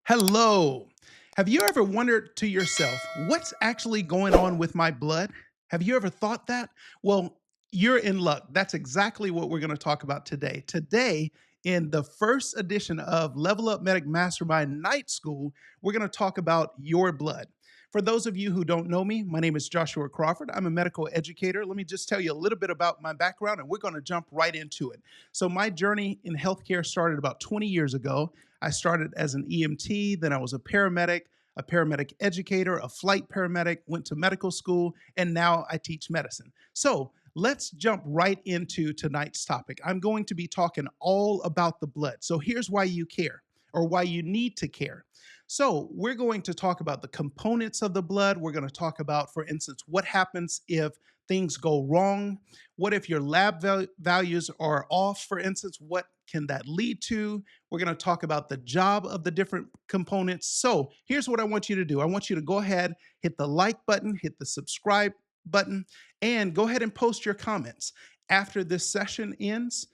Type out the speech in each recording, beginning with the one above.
Hello. Have you ever wondered to yourself, what's actually going on with my blood? Have you ever thought that? Well, you're in luck. That's exactly what we're going to talk about today. Today, in the first edition of Level Up Medic Mastermind Night School, we're going to talk about your blood. For those of you who don't know me, my name is Joshua Crawford. I'm a medical educator. Let me just tell you a little bit about my background, and we're going to jump right into it. So, my journey in healthcare started about 20 years ago. I started as an EMT, then I was a paramedic educator, a flight paramedic, went to medical school, and now I teach medicine. So let's jump right into tonight's topic. I'm going to be talking all about the blood. So here's why you care, or why you need to care. So, we're going to talk about the components of the blood. We're going to talk about, for instance, what happens if things go wrong. What if your lab values are off, for instance? What can that lead to? We're going to talk about the job of the different components. So, here's what I want you to do. I want you to go ahead, hit the like button, hit the subscribe button, and go ahead and post your comments. After this session ends,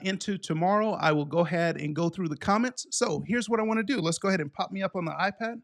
into tomorrow, I will go ahead and go through the comments. So, here's what I want to do. Let's go ahead and pop me up on the iPad.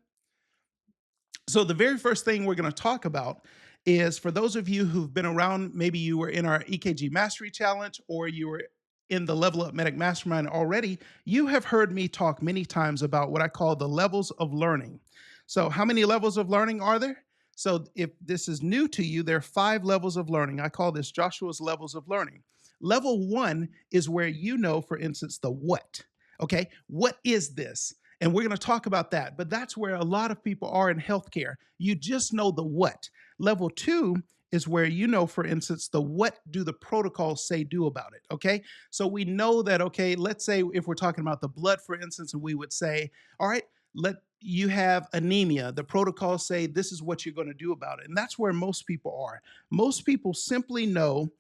So, the very first thing we're going to talk about is, for those of you who've been around, maybe you were in our EKG Mastery Challenge or you were in the Level Up Medic Mastermind already, you have heard me talk many times about what I call the levels of learning. So, how many levels of learning are there? So, if this is new to you, there are 5 levels of learning. I call this Joshua's levels of learning. Level 1 is where you know, for instance, the what. Okay, what is this? And we're going to talk about that. But that's where a lot of people are in healthcare. You just know the what. Level 2 is where you know, for instance, the what do the protocols say do about it. Okay. So we know that, okay, let's say if we're talking about the blood, for instance, and we would say, all right, let you have anemia. The protocols say this is what you're going to do about it. And that's where most people are. Most people simply know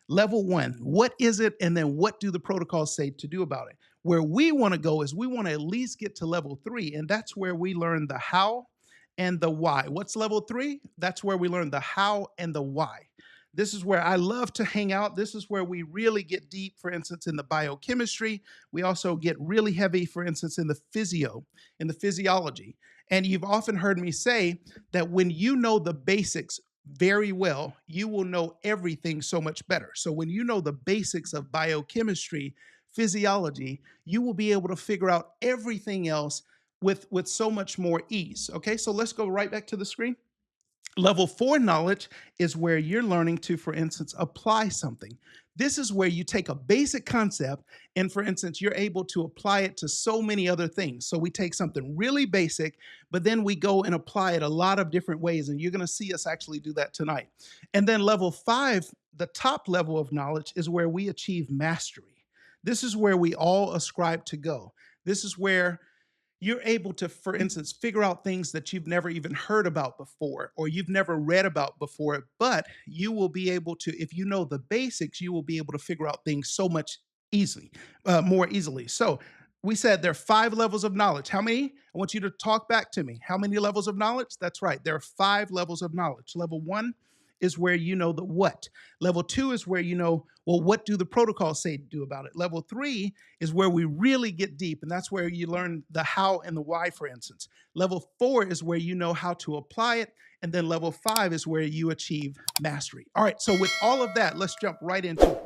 level 1, what is it? And then what do the protocols say to do about it? Where we want to go is we want to at least get to level 3, and that's where we learn the how and the why. What's level 3? That's where we learn the how and the why. This is where I love to hang out. This is where we really get deep, for instance, in the biochemistry. We also get really heavy, for instance, in the physiology. And you've often heard me say that when you know the basics very well, you will know everything so much better. So when you know the basics of biochemistry, physiology, you will be able to figure out everything else with so much more ease. Okay, so let's go right back to the screen. Level 4 knowledge is where you're learning to, for instance, apply something. This is where you take a basic concept and, for instance, you're able to apply it to so many other things. So we take something really basic, but then we go and apply it a lot of different ways. And you're going to see us actually do that tonight. And then level 5, the top level of knowledge, is where we achieve mastery. This is where we all ascribe to go. This is where you're able to, for instance, figure out things that you've never even heard about before or you've never read about before, but you will be able to, if you know the basics, you will be able to figure out things so much easily, more easily. So we said there are 5 levels of knowledge. How many? I want you to talk back to me. How many levels of knowledge? That's right. There are 5 levels of knowledge. Level 1 is where you know the what. Level 2 is where you know, well, what do the protocols say to do about it? Level 3 is where we really get deep, and that's where you learn the how and the why, for instance. Level 4 is where you know how to apply it, and then level 5 is where you achieve mastery. All right, so with all of that, let's jump right into it.